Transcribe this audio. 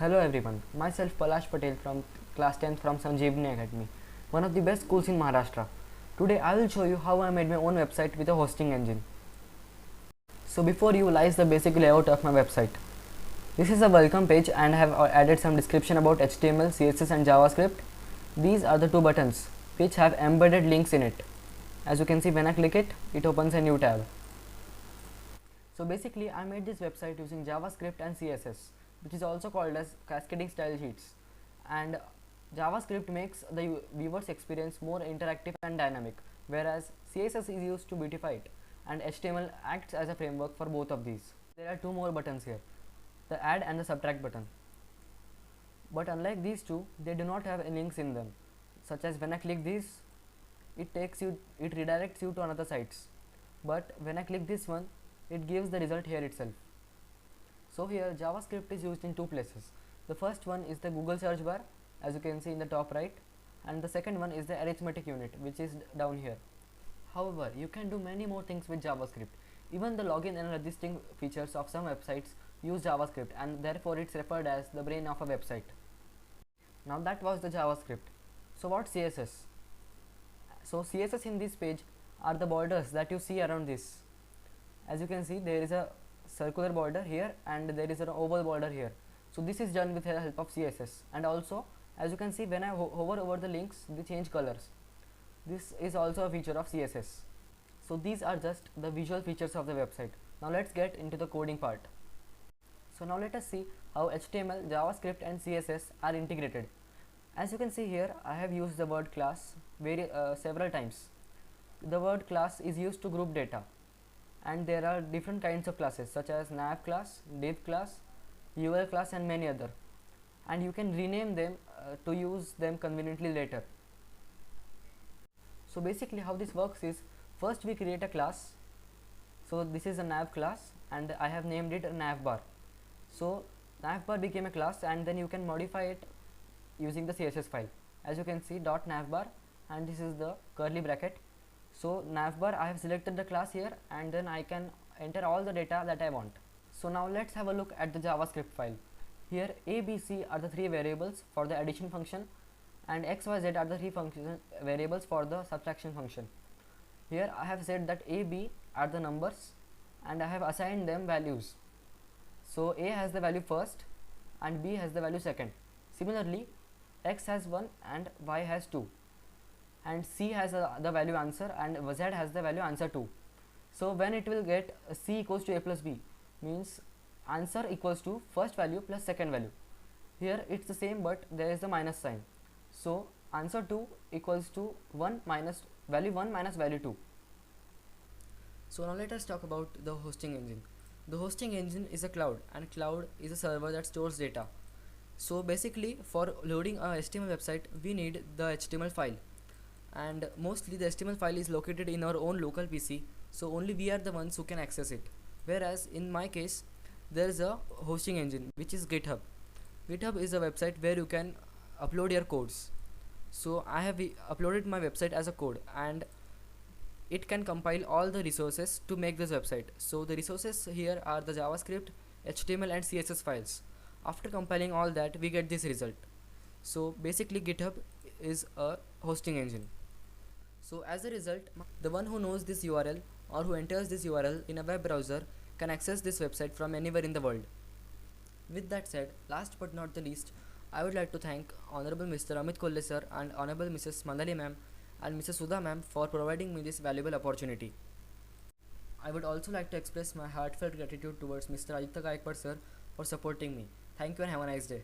Hello everyone, myself Palash Patel from class 10th from Sanjeevani Academy, one of the best schools in Maharashtra. Today I will show you how I made my own website with a hosting engine. So before you lies the basic layout of my website. This is a welcome page and I have added some description about HTML, CSS and JavaScript. These are the two buttons which have embedded links in it. As you can see, when I click it, it opens a new tab. So basically I made this website using JavaScript and CSS, which is also called as cascading style sheets, and JavaScript makes the viewer's experience more interactive and dynamic, whereas CSS is used to beautify it and HTML acts as a framework for both of these. There are two more buttons here, the add and the subtract button, but unlike these two they do not have any links in them, such as when I click this it redirects you to another sites, but when I click this one it gives the result here itself. So here JavaScript is used in two places. The first one is the Google search bar, as you can see in the top right, and the second one is the arithmetic unit, which is down here. However, you can do many more things with JavaScript. Even the login and registering features of some websites use JavaScript, and therefore it's referred as the brain of a website. Now that was the JavaScript. So what CSS? So CSS in this page are the borders that you see around this. As you can see, there is a circular border here and there is an oval border here. So this is done with the help of CSS, and also as you can see, when I hover over the links they change colors. This is also a feature of CSS. So these are just the visual features of the website. Now let's get into the coding part. So now let us see how HTML, JavaScript and CSS are integrated. As you can see here, I have used the word class several times. The word class is used to group data, and there are different kinds of classes such as nav class, div class, ul class and many other, and you can rename them to use them conveniently later. So basically how this works is, first we create a class. So this is a nav class and I have named it a navbar. So navbar became a class, and then you can modify it using the CSS file. As you can see, dot navbar, and this is the curly bracket. So navbar, I have selected the class here, and then I can enter all the data that I want. So now let's have a look at the JavaScript file. Here a, b, c are the three variables for the addition function, and x, y, z are the three variables for the subtraction function. Here I have said that a, b are the numbers and I have assigned them values. So a has the value first and b has the value second. Similarly, x has 1 and y has 2, and c has the value answer and z has the value answer 2. So when it will get c equals to a plus b, means answer equals to first value plus second value. Here it's the same, but there is the minus sign. So answer 2 equals to 1 minus value 1 minus value 2. So now let us talk about the hosting engine. The hosting engine is a cloud, and cloud is a server that stores data. So basically for loading a HTML website we need the HTML file, and mostly the HTML file is located in our own local PC, so only we are the ones who can access it. Whereas in my case there is a hosting engine which is GitHub. GitHub is a website where you can upload your codes. So I have uploaded my website as a code, and it can compile all the resources to make this website. So the resources here are the JavaScript, HTML and CSS files. After compiling all that, we get this result. So basically GitHub is a hosting engine. So as a result, the one who knows this URL or who enters this URL in a web browser can access this website from anywhere in the world. With that said, last but not the least, I would like to thank Honorable Mr. Amit Kolle sir and Honorable Mrs. Mandali ma'am and Mrs. Sudha ma'am for providing me this valuable opportunity. I would also like to express my heartfelt gratitude towards Mr. Aditya Gaikwad sir for supporting me. Thank you and have a nice day.